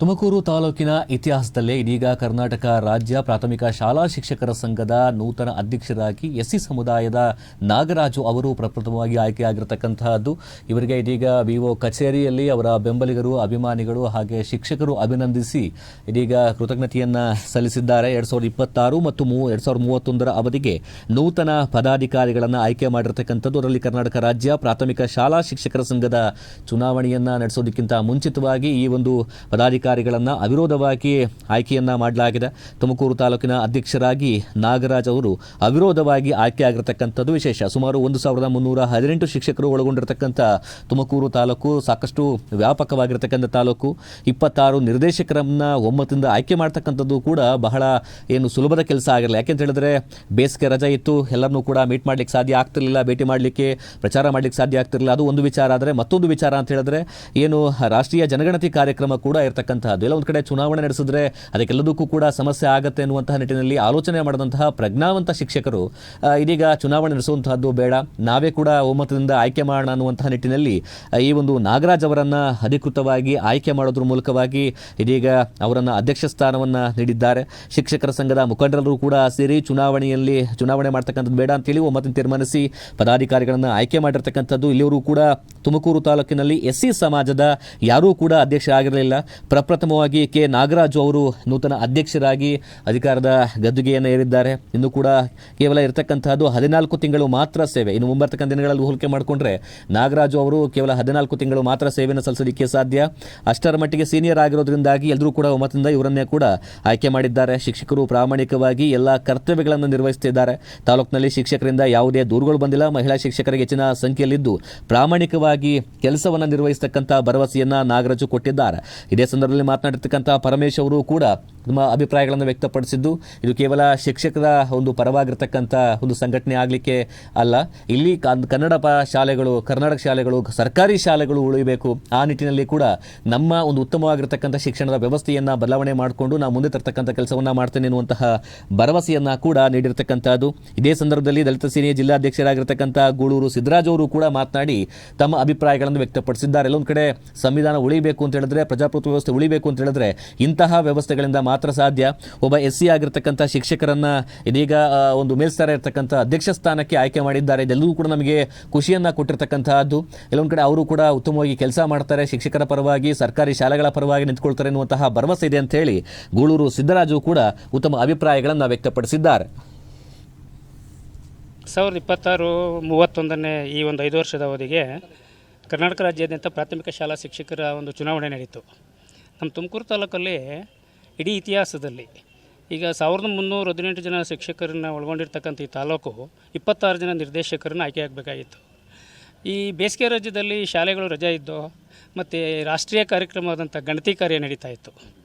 ತುಮಕೂರು ತಾಲೂಕಿನ ಇತಿಹಾಸದಲ್ಲೇ ಇದೀಗ ಕರ್ನಾಟಕ ರಾಜ್ಯ ಪ್ರಾಥಮಿಕ ಶಾಲಾ ಶಿಕ್ಷಕರ ಸಂಘದ ನೂತನ ಅಧ್ಯಕ್ಷರಾಗಿ ಎಸ್ಸಿ ಸಮುದಾಯದ ನಾಗರಾಜು ಅವರು ಪ್ರಪ್ರಥಮವಾಗಿ ಆಯ್ಕೆಯಾಗಿರತಕ್ಕಂತಹದ್ದು. ಇವರಿಗೆ ಇದೀಗ ವಿಒ ಕಚೇರಿಯಲ್ಲಿ ಅವರ ಬೆಂಬಲಿಗರು, ಅಭಿಮಾನಿಗಳು ಹಾಗೆ ಶಿಕ್ಷಕರು ಅಭಿನಂದಿಸಿ ಇದೀಗ ಕೃತಜ್ಞತೆಯನ್ನ ಸಲ್ಲಿಸಿದ್ದಾರೆ. 2026 ಮತ್ತು 2031 ಅವಧಿಗೆ ನೂತನ ಪದಾಧಿಕಾರಿಗಳನ್ನು ಆಯ್ಕೆ ಮಾಡಿರತಕ್ಕಂಥದ್ದು. ಅದರಲ್ಲಿ ಕರ್ನಾಟಕ ರಾಜ್ಯ ಪ್ರಾಥಮಿಕ ಶಾಲಾ ಶಿಕ್ಷಕರ ಸಂಘದ ಚುನಾವಣೆಯನ್ನ ನಡೆಸೋದಕ್ಕಿಂತ ಮುಂಚಿತವಾಗಿ ಈ ಒಂದು ಪದಾಧಿಕಾರಿಗಳನ್ನು ಅವಿರೋಧವಾಗಿ ಆಯ್ಕೆಯನ್ನ ಮಾಡಲಾಗಿದೆ. ತುಮಕೂರು ತಾಲೂಕಿನ ಅಧ್ಯಕ್ಷರಾಗಿ ನಾಗರಾಜ್ ಅವರು ಅವಿರೋಧವಾಗಿ ಆಯ್ಕೆಯಾಗಿರತಕ್ಕಂಥದ್ದು ವಿಶೇಷ. ಸುಮಾರು 1318 ಶಿಕ್ಷಕರು ಒಳಗೊಂಡಿರತಕ್ಕಂಥ ತುಮಕೂರು ತಾಲೂಕು ಸಾಕಷ್ಟು ವ್ಯಾಪಕವಾಗಿರತಕ್ಕಂಥ ತಾಲೂಕು. 26 ನಿರ್ದೇಶಕರನ್ನ ಒಮ್ಮತದಿಂದ ಆಯ್ಕೆ ಮಾಡ್ತಕ್ಕಂಥದ್ದು ಕೂಡ ಬಹಳ ಸುಲಭದ ಕೆಲಸ ಆಗಿರಲಿಲ್ಲ. ಯಾಕೆಂತ ಹೇಳಿದ್ರೆ ಬೇಸಿಗೆ ರಜೆ ಇತ್ತು, ಎಲ್ಲರನ್ನೂ ಕೂಡ ಮೀಟ್ ಮಾಡ್ಲಿಕ್ಕೆ ಸಾಧ್ಯ ಆಗ್ತಿರ್ಲಿಲ್ಲ, ಭೇಟಿ ಮಾಡಲಿಕ್ಕೆ, ಪ್ರಚಾರ ಮಾಡ್ಲಿಕ್ಕೆ ಸಾಧ್ಯ ಆಗ್ತಿರಲಿಲ್ಲ. ಅದು ಒಂದು ವಿಚಾರ. ಆದರೆ ಮತ್ತೊಂದು ವಿಚಾರ ಅಂತ ಹೇಳಿದ್ರೆ ರಾಷ್ಟ್ರೀಯ ಜನಗಣತಿ ಕಾರ್ಯಕ್ರಮ ಕೂಡ ಇರತಕ್ಕಂತಹದ್ದು. ಎಲ್ಲ ಒಂದು ಕಡೆ ಚುನಾವಣೆ ನಡೆಸಿದ್ರೆ ಅದಕ್ಕೆಲ್ಲದಕ್ಕೂ ಕೂಡ ಸಮಸ್ಯೆ ಆಗತ್ತೆ ಅನ್ನುವಂತಹ ನಿಟ್ಟಿನಲ್ಲಿ ಆಲೋಚನೆ ಮಾಡಿದಂತಹ ಪ್ರಜ್ಞಾವಂತ ಶಿಕ್ಷಕರು ಇದೀಗ ಚುನಾವಣೆ ನಡೆಸುವಂತಹದ್ದು ಬೇಡ, ನಾವೇ ಕೂಡ ಒಮ್ಮತದಿಂದ ಆಯ್ಕೆ ಮಾಡೋಣ ಅನ್ನುವಂತಹ ನಿಟ್ಟಿನಲ್ಲಿ ಈ ಒಂದು ನಾಗರಾಜ್ ಅವರನ್ನ ಅಧಿಕೃತವಾಗಿ ಆಯ್ಕೆ ಮಾಡೋದ್ರ ಮೂಲಕವಾಗಿ ಇದೀಗ ಅವರನ್ನ ಅಧ್ಯಕ್ಷ ಸ್ಥಾನವನ್ನ ನೀಡಿದ್ದಾರೆ. ಶಿಕ್ಷಕರ ಸಂಘದ ಮುಖಂಡರು ಕೂಡ ಸೇರಿ ಚುನಾವಣೆ ಮಾಡ್ತಕ್ಕಂಥದ್ದು ಬೇಡ ಅಂತೇಳಿ ಒಮ್ಮತದಿಂದ ತೀರ್ಮಾನಿಸಿ ಪದಾಧಿಕಾರಿಗಳನ್ನ ಆಯ್ಕೆ ಮಾಡಿರ್ತಕ್ಕಂಥದ್ದು. ಇಲ್ಲಿಯವರು ಕೂಡ ತುಮಕೂರು ತಾಲೂಕಿನಲ್ಲಿ ಎಸ್ಸಿ ಸಮಾಜದ ಯಾರೂ ಕೂಡ ಅಧ್ಯಕ್ಷ ಆಗಿರಲಿಲ್ಲ. ಪ್ರಪ್ರಥಮವಾಗಿ ಕೆ ನಾಗರಾಜು ಅವರು ನೂತನ ಅಧ್ಯಕ್ಷರಾಗಿ ಅಧಿಕಾರದ ಗದ್ದುಗೆಯನ್ನು ಏರಿದ್ದಾರೆ. ಇನ್ನು ಕೂಡ ಕೇವಲ ಇರತಕ್ಕಂತಹದ್ದು 14 ತಿಂಗಳು ಮಾತ್ರ ಸೇವೆ. ಇನ್ನು ಮುಂಬರ್ತಕ್ಕಂಥ ದಿನಗಳಲ್ಲಿ ಹೋಲಿಕೆ ಮಾಡಿಕೊಂಡ್ರೆ ನಾಗರಾಜು ಅವರು ಕೇವಲ 14 ತಿಂಗಳು ಮಾತ್ರ ಸೇವೆಯನ್ನು ಸಲ್ಲಿಸಲಿಕ್ಕೆ ಸಾಧ್ಯ. ಅಷ್ಟರ ಮಟ್ಟಿಗೆ ಸೀನಿಯರ್ ಆಗಿರೋದ್ರಿಂದಾಗಿ ಎಲ್ಲರೂ ಕೂಡ ಒಮ್ಮತದಿಂದ ಇವರನ್ನೇ ಕೂಡ ಆಯ್ಕೆ ಮಾಡಿದ್ದಾರೆ. ಶಿಕ್ಷಕರು ಪ್ರಾಮಾಣಿಕವಾಗಿ ಎಲ್ಲ ಕರ್ತವ್ಯಗಳನ್ನು ನಿರ್ವಹಿಸುತ್ತಿದ್ದಾರೆ. ತಾಲೂಕಿನಲ್ಲಿ ಶಿಕ್ಷಕರಿಂದ ಯಾವುದೇ ದೂರುಗಳು ಬಂದಿಲ್ಲ. ಮಹಿಳಾ ಶಿಕ್ಷಕರಿಗೆ ಹೆಚ್ಚಿನ ಸಂಖ್ಯೆಯಲ್ಲಿದ್ದು ಪ್ರಾಮಾಣಿಕವಾಗಿ ಕೆಲಸವನ್ನು ನಿರ್ವಹಿಸತಕ್ಕಂಥ ಭರವಸೆಯನ್ನ ನಾಗರಾಜು ಕೊಟ್ಟಿದ್ದಾರೆ. ಇದೇ ಸಂದರ್ಭದಲ್ಲಿ ಮಾತನಾಡಿರ್ತಕ್ಕಂಥ ಪರಮೇಶ್ ಅವರು ಕೂಡ ತಮ್ಮ ಅಭಿಪ್ರಾಯಗಳನ್ನು ವ್ಯಕ್ತಪಡಿಸಿದ್ದು, ಇದು ಕೇವಲ ಶಿಕ್ಷಕರ ಒಂದು ಪರವಾಗಿರ್ತಕ್ಕಂಥ ಒಂದು ಸಂಘಟನೆ ಆಗಲಿಕ್ಕೆ ಅಲ್ಲ, ಇಲ್ಲಿ ಕನ್ನಡ ಶಾಲೆಗಳು, ಕರ್ನಾಟಕ ಶಾಲೆಗಳು, ಸರ್ಕಾರಿ ಶಾಲೆಗಳು ಉಳಿಯಬೇಕು. ಆ ನಿಟ್ಟಿನಲ್ಲಿ ಕೂಡ ನಮ್ಮ ಒಂದು ಉತ್ತಮವಾಗಿರ್ತಕ್ಕಂಥ ಶಿಕ್ಷಣದ ವ್ಯವಸ್ಥೆಯನ್ನು ಬದಲಾವಣೆ ಮಾಡಿಕೊಂಡು ನಾವು ಮುಂದೆ ತರ್ತಕ್ಕಂಥ ಕೆಲಸವನ್ನು ಮಾಡ್ತೇನೆ ಎನ್ನುವಂತಹ ಭರವಸೆಯನ್ನು ಕೂಡ ನೀಡಿರ್ತಕ್ಕಂಥದ್ದು. ಇದೇ ಸಂದರ್ಭದಲ್ಲಿ ದಲಿತ ಸೇನೆಯ ಜಿಲ್ಲಾಧ್ಯಕ್ಷರಾಗಿರ್ತಕ್ಕಂಥ ಗೂಳೂರು ಸಿದ್ದರಾಜ್ ಅವರು ಕೂಡ ಮಾತನಾಡಿ ತಮ್ಮ ಅಭಿಪ್ರಾಯಗಳನ್ನು ವ್ಯಕ್ತಪಡಿಸಿದ್ದಾರೆ. ಎಲ್ಲೊಂದು ಕಡೆ ಸಂವಿಧಾನ ಉಳಿಬೇಕು ಅಂತ ಹೇಳಿದ್ರೆ, ಪ್ರಜಾಪ್ರಭುತ್ವ ವ್ಯವಸ್ಥೆ ಉಳಿಬೇಕು ಅಂತ ಹೇಳಿದ್ರೆ ಇಂತಹ ವ್ಯವಸ್ಥೆಗಳಿಂದ ಮಾತ್ರ ಸಾಧ್ಯ. ಒಬ್ಬ ಎಸ್ಸಿ ಆಗಿರ್ತಕ್ಕಂಥ ಶಿಕ್ಷಕರನ್ನ ಇದೀಗ ಒಂದು ಮೇಲ್ಸ್ತಾರ ಇರತಕ್ಕಂಥ ಅಧ್ಯಕ್ಷ ಸ್ಥಾನಕ್ಕೆ ಆಯ್ಕೆ ಮಾಡಿದ್ದಾರೆ. ಇದೆಲ್ಲವೂ ಕೂಡ ನಮಗೆ ಖುಷಿಯನ್ನ ಕೊಟ್ಟಿರ್ತಕ್ಕಂತಹದ್ದು. ಎಲ್ಲೊಂದು ಕಡೆ ಅವರು ಕೂಡ ಉತ್ತಮವಾಗಿ ಕೆಲಸ ಮಾಡ್ತಾರೆ, ಶಿಕ್ಷಕರ ಪರವಾಗಿ, ಸರ್ಕಾರಿ ಶಾಲೆಗಳ ಪರವಾಗಿ ನಿಂತುಕೊಳ್ತಾರೆ ಎನ್ನುವಂತಹ ಭರವಸೆ ಇದೆ ಅಂತ ಹೇಳಿ ಗೂಳೂರು ಸಿದ್ದರಾಜು ಕೂಡ ಉತ್ತಮ ಅಭಿಪ್ರಾಯಗಳನ್ನು ವ್ಯಕ್ತಪಡಿಸಿದ್ದಾರೆ. 2026-31 ಈ ಒಂದು 5 ವರ್ಷದ ಅವಧಿಗೆ ಕರ್ನಾಟಕ ರಾಜ್ಯಾದ್ಯಂತ ಪ್ರಾಥಮಿಕ ಶಾಲಾ ಶಿಕ್ಷಕರ ಒಂದು ಚುನಾವಣೆ ನಡೀತು. ನಮ್ಮ ತುಮಕೂರು ತಾಲೂಕಲ್ಲಿ ಇಡೀ ಇತಿಹಾಸದಲ್ಲಿ ಈಗ 1318 ಜನ ಶಿಕ್ಷಕರನ್ನ ಒಳಗೊಂಡಿರ್ತಕ್ಕಂಥ ಈ ತಾಲೂಕು 26 ಜನ ನಿರ್ದೇಶಕರನ್ನ ಆಯ್ಕೆ ಆಗಬೇಕಾಗಿತ್ತು. ಈ ಬೇಸಿಗೆ ರಾಜ್ಯದಲ್ಲಿ ಶಾಲೆಗಳು ರಜೆ ಇದ್ದು ಮತ್ತು ರಾಷ್ಟ್ರೀಯ ಕಾರ್ಯಕ್ರಮವಾದಂಥ ಗಣತಿ ಕಾರ್ಯ ನಡೀತಾ ಇತ್ತು.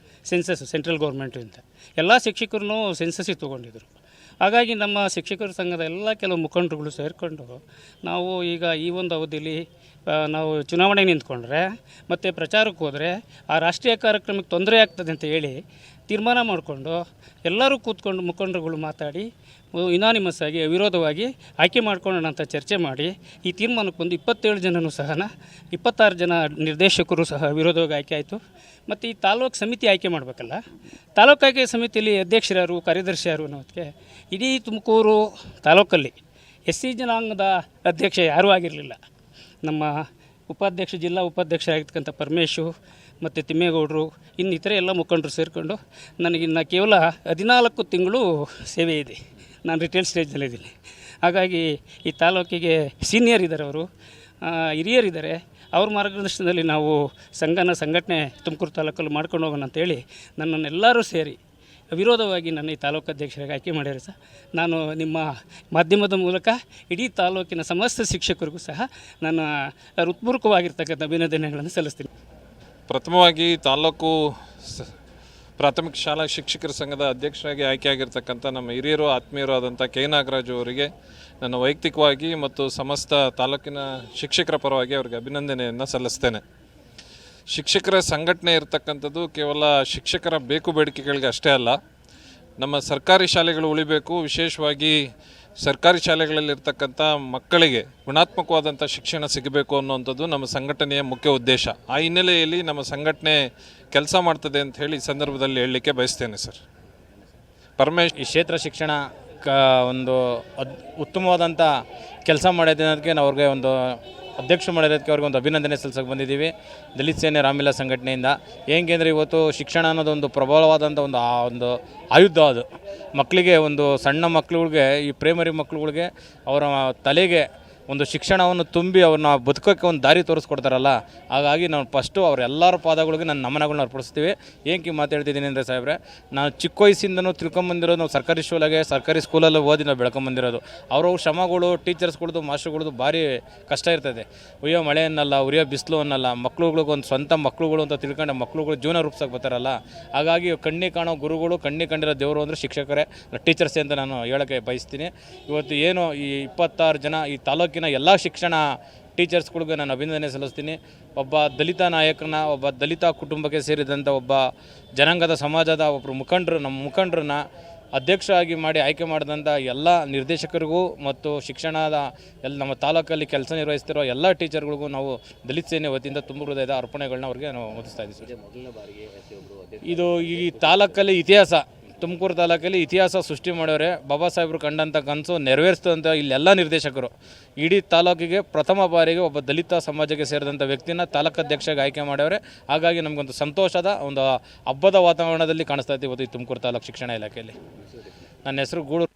ಸೆನ್ಸಸ್ ಸೆಂಟ್ರಲ್ ಗೌರ್ಮೆಂಟಿಂದ ಎಲ್ಲ ಶಿಕ್ಷಕರನ್ನು ಸೆನ್ಸಸ್ಸಿಗೆ ತೊಗೊಂಡಿದ್ರು. ಹಾಗಾಗಿ ನಮ್ಮ ಶಿಕ್ಷಕರ ಸಂಘದ ಎಲ್ಲ ಕೆಲವು ಮುಖಂಡರುಗಳು ಸೇರಿಕೊಂಡು ನಾವು ಈಗ ಈ ಒಂದು ಅವಧಿಯಲ್ಲಿ ನಾವು ಚುನಾವಣೆಗೆ ನಿಂತ್ಕೊಂಡ್ರೆ ಮತ್ತು ಪ್ರಚಾರಕ್ಕೆ ಹೋದರೆ ಆ ರಾಷ್ಟ್ರೀಯ ಕಾರ್ಯಕ್ರಮಕ್ಕೆ ತೊಂದರೆ ಆಗ್ತದೆ ಅಂತ ಹೇಳಿ ತೀರ್ಮಾನ ಮಾಡಿಕೊಂಡು ಎಲ್ಲರೂ ಕೂತ್ಕೊಂಡು ಮುಖಂಡರುಗಳು ಮಾತಾಡಿ ಯುನಾನಿಮಸ್ ಆಗಿ ಅವಿರೋಧವಾಗಿ ಆಯ್ಕೆ ಮಾಡ್ಕೊಳ್ಳೋಣ ಅಂತ ಚರ್ಚೆ ಮಾಡಿ ಈ ತೀರ್ಮಾನಕ್ಕೆ ಬಂದು 27 ಜನನೂ ಸಹ 26 ಜನ ನಿರ್ದೇಶಕರು ಸಹ ವಿರೋಧವಾಗಿ ಆಯ್ಕೆ ಆಯಿತು. ಮತ್ತು ಈ ತಾಲೂಕು ಸಮಿತಿ ಆಯ್ಕೆ ಮಾಡಬೇಕಲ್ಲ, ತಾಲೂಕು ಆಯ್ಕೆ ಸಮಿತಿಯಲ್ಲಿ ಅಧ್ಯಕ್ಷರು, ಕಾರ್ಯದರ್ಶಿ ಯಾರು ಅನ್ನೋದಕ್ಕೆ ಇಡೀ ತುಮಕೂರು ತಾಲೂಕಲ್ಲಿ ಎಸ್ಸಿ ಜನಾಂಗದ ಅಧ್ಯಕ್ಷ ಯಾರೂ ಆಗಿರಲಿಲ್ಲ. ನಮ್ಮ ಜಿಲ್ಲಾ ಉಪಾಧ್ಯಕ್ಷರಾಗಿರ್ತಕ್ಕಂಥ ಪರಮೇಶು ಮತ್ತು ತಿಮ್ಮೇಗೌಡರು ಇನ್ನಿತರೆ ಎಲ್ಲ ಮುಖಂಡರು ಸೇರಿಕೊಂಡು ನನಗಿನ್ನು ಕೇವಲ 14 ತಿಂಗಳು ಸೇವೆ ಇದೆ. ನಾನು ರಿಟೇಲ್ ಸ್ಟೇಜ್ನಲ್ಲಿದ್ದೀನಿ. ಹಾಗಾಗಿ ಈ ತಾಲೂಕಿಗೆ ಸೀನಿಯರ್ ಇದ್ದಾರೆ, ಅವರು ಹಿರಿಯರಿದ್ದಾರೆ. ಅವ್ರ ಮಾರ್ಗದರ್ಶನದಲ್ಲಿ ನಾವು ಸಂಘಟನೆ ತುಮಕೂರು ತಾಲೂಕಲ್ಲಿ ಮಾಡ್ಕೊಂಡು ಹೋಗೋಣ ಅಂತೇಳಿ ನನ್ನನ್ನೆಲ್ಲರೂ ಸೇರಿ ವಿರೋಧವಾಗಿ ನನ್ನ ಈ ತಾಲೂಕು ಅಧ್ಯಕ್ಷರಾಗಿ ಆಯ್ಕೆ ಮಾಡ್ಯಾರ ಸಹ. ನಾನು ನಿಮ್ಮ ಮಾಧ್ಯಮದ ಮೂಲಕ ಇಡೀ ತಾಲೂಕಿನ ಸಮಸ್ತ ಶಿಕ್ಷಕರಿಗೂ ಸಹ ನನ್ನ ಹೃತ್ಪೂರ್ವಕವಾಗಿರ್ತಕ್ಕಂಥ ಅಭಿನಂದನೆಗಳನ್ನು ಸಲ್ಲಿಸ್ತೀನಿ. ಪ್ರಥಮವಾಗಿ ತಾಲೂಕು ಪ್ರಾಥಮಿಕ ಶಾಲಾ ಶಿಕ್ಷಕರ ಸಂಘದ ಅಧ್ಯಕ್ಷರಾಗಿ ಆಯ್ಕೆಯಾಗಿರ್ತಕ್ಕಂಥ ನಮ್ಮ ಹಿರಿಯರು, ಆತ್ಮೀಯರು ಆದಂಥ ಕೆ ನಾಗರಾಜು ಅವರಿಗೆ ನನ್ನ ವೈಯಕ್ತಿಕವಾಗಿ ಮತ್ತು ಸಮಸ್ತ ತಾಲೂಕಿನ ಶಿಕ್ಷಕರ ಪರವಾಗಿ ಅವರಿಗೆ ಅಭಿನಂದನೆಯನ್ನು ಸಲ್ಲಿಸ್ತೇನೆ. ಶಿಕ್ಷಕರ ಸಂಘಟನೆ ಇರತಕ್ಕಂಥದ್ದು ಕೇವಲ ಶಿಕ್ಷಕರ ಬೇಕು ಬೇಡಿಕೆಗಳಿಗೆ ಅಷ್ಟೇ ಅಲ್ಲ, ನಮ್ಮ ಸರ್ಕಾರಿ ಶಾಲೆಗಳು ಉಳಿಬೇಕು, ವಿಶೇಷವಾಗಿ ಸರ್ಕಾರಿ ಶಾಲೆಗಳಲ್ಲಿರ್ತಕ್ಕಂಥ ಮಕ್ಕಳಿಗೆ ಗುಣಾತ್ಮಕವಾದಂಥ ಶಿಕ್ಷಣ ಸಿಗಬೇಕು ಅನ್ನುವಂಥದ್ದು ನಮ್ಮ ಸಂಘಟನೆಯ ಮುಖ್ಯ ಉದ್ದೇಶ. ಆ ಹಿನ್ನೆಲೆಯಲ್ಲಿ ನಮ್ಮ ಸಂಘಟನೆ ಕೆಲಸ ಮಾಡ್ತದೆ ಅಂತ ಹೇಳಿ ಈ ಸಂದರ್ಭದಲ್ಲಿ ಹೇಳಲಿಕ್ಕೆ ಬಯಸ್ತೇನೆ ಸರ್. ಪರಮೇಶ್ ಈ ಕ್ಷೇತ್ರ ಶಿಕ್ಷಣ ಒಂದು ಉತ್ತಮವಾದಂಥ ಕೆಲಸ ಮಾಡಿದ್ದಕ್ಕೆ ನಾವು ಅವ್ರಿಗೆ ಒಂದು ಅಧ್ಯಕ್ಷ ಮಾಡಿರೋದಕ್ಕೆ ಅವ್ರಿಗೆ ಒಂದು ಅಭಿನಂದನೆ ಸಲ್ಲಿಸಕ್ಕೆ ಬಂದಿದ್ದೀವಿ ದಲಿತ ಸೇನೆ ರಾಮಿಲಾ ಸಂಘಟನೆಯಿಂದ. ಹೆಂಗೆ ಅಂದರೆ ಇವತ್ತು ಶಿಕ್ಷಣ ಅನ್ನೋದು ಒಂದು ಪ್ರಬಲವಾದಂಥ ಒಂದು ಆಯುಧ. ಅದು ಮಕ್ಕಳಿಗೆ, ಒಂದು ಸಣ್ಣ ಮಕ್ಕಳುಗಳಿಗೆ, ಈ ಪ್ರೈಮರಿ ಮಕ್ಕಳುಗಳಿಗೆ ಅವರ ತಲೆಗೆ ಒಂದು ಶಿಕ್ಷಣವನ್ನು ತುಂಬಿ ಅವ್ರನ್ನ ಬದುಕೋಕ್ಕೆ ಒಂದು ದಾರಿ ತೋರಿಸ್ಕೊಡ್ತಾರಲ್ಲ. ಹಾಗಾಗಿ ನಾವು ಫಸ್ಟು ಅವರೆಲ್ಲರ ಪಾದಗಳಿಗೆ ನನ್ನ ನಮನಗಳನ್ನ ಅರ್ಪಿಸ್ತೀವಿ. ಏನಕ್ಕೆ ಮಾತಾಡ್ತಿದ್ದೀನಿ ಅಂದರೆ ಸಾಹೇಬ್ರೆ, ನಾನು ಚಿಕ್ಕ ವಯಸ್ಸಿಂದನೂ ತಿಳ್ಕೊಂಬಂದಿರೋದು ನಾವು ಸರ್ಕಾರಿ ಸ್ಕೂಲಲ್ಲಿ ಓದಿ ನಾವು ಬೆಳ್ಕೊಂಬಂದಿರೋದು. ಅವರು ಶ್ರಮಗಳು, ಟೀಚರ್ಸ್ಗಳದ್ದು, ಮಾಸ್ಟರ್ಗಳದ್ದು ಭಾರಿ ಕಷ್ಟ ಇರ್ತದೆ. ಉರಿಯೋ ಮಳೆ ಅನ್ನಲ್ಲ, ಉರಿಯೋ ಬಿಸಿಲು ಅನ್ನಲ್ಲ, ಮಕ್ಳುಗಳಿಗೆ ಒಂದು ಸ್ವಂತ ಮಕ್ಳುಗಳು ಅಂತ ತಿಳ್ಕೊಂಡು ಮಕ್ಳುಗಳು ಜೀವನ ರೂಪಿಸೋಕೆ ಬರ್ತಾರಲ್ಲ. ಹಾಗಾಗಿ ಕಣ್ಣಿ ಕಾಣೋ ಗುರುಗಳು, ಕಣ್ಣಿ ಕಂಡಿರೋ ದೇವರು ಅಂದರೆ ಶಿಕ್ಷಕರೇ, ಟೀಚರ್ಸೇ ಅಂತ ನಾನು ಹೇಳೋಕ್ಕೆ ಬಯಸ್ತೀನಿ. ಇವತ್ತು ಏನು ಈ 26 ಜನ ಈ ತಾಲೂಕಿನ ಎಲ್ಲ ಶಿಕ್ಷಣ ಟೀಚರ್ಸ್ಗಳಿಗೆ ನಾನು ಅಭಿನಂದನೆ ಸಲ್ಲಿಸ್ತೀನಿ. ಒಬ್ಬ ದಲಿತ ನಾಯಕನ, ಒಬ್ಬ ದಲಿತ ಕುಟುಂಬಕ್ಕೆ ಸೇರಿದಂಥ ಒಬ್ಬ ಜನಾಂಗದ ಸಮಾಜದ ಒಬ್ಬರು ನಮ್ಮ ಮುಖಂಡರನ್ನ ಅಧ್ಯಕ್ಷರಾಗಿ ಮಾಡಿ ಆಯ್ಕೆ ಮಾಡಿದಂಥ ಎಲ್ಲ ನಿರ್ದೇಶಕರಿಗೂ ಮತ್ತು ಶಿಕ್ಷಣದ ನಮ್ಮ ತಾಲೂಕಲ್ಲಿ ಕೆಲಸ ನಿರ್ವಹಿಸ್ತಿರೋ ಎಲ್ಲ ಟೀಚರ್ಗಳಿಗೂ ನಾವು ದಲಿತ ಸೇನೆ ವತಿಯಿಂದ ತುಂಬ ಹೃದಯದ ಅರ್ಪಣೆಗಳನ್ನ ಅವ್ರಿಗೆ ನಾವು ಒದಗಿಸ್ತಾ ಇದ್ದೀವಿ. ಇದು ಈ ತಾಲೂಕಲ್ಲಿ ಇತಿಹಾಸ, ತುಮಕೂರು ತಾಲೂಕಲ್ಲಿ ಇತಿಹಾಸ ಸೃಷ್ಟಿ ಮಾಡೋರೆ. ಬಾಬಾ ಸಾಹೇಬರು ಕಂಡಂಥ ಕನಸು ನೆರವೇರಿಸಿದಂಥ ಇಲ್ಲೆಲ್ಲ ನಿರ್ದೇಶಕರು. ಇಡೀ ತಾಲೂಕಿಗೆ ಪ್ರಥಮ ಬಾರಿಗೆ ಒಬ್ಬ ದಲಿತ ಸಮಾಜಕ್ಕೆ ಸೇರಿದಂಥ ವ್ಯಕ್ತಿನ ತಾಲೂಕಾಧ್ಯಕ್ಷಗೆ ಆಯ್ಕೆ ಮಾಡ್ಯವ್ರೆ. ಹಾಗಾಗಿ ನಮಗೊಂದು ಸಂತೋಷದ ಒಂದು ಹಬ್ಬದ ವಾತಾವರಣದಲ್ಲಿ ಕಾಣಿಸ್ತಾ ಇದ್ದೀವಿ ಇವತ್ತು ಈ ತುಮಕೂರು ತಾಲೂಕು ಶಿಕ್ಷಣ ಇಲಾಖೆಯಲ್ಲಿ. ನನ್ನ ಹೆಸರು ಗೂಳೂರು.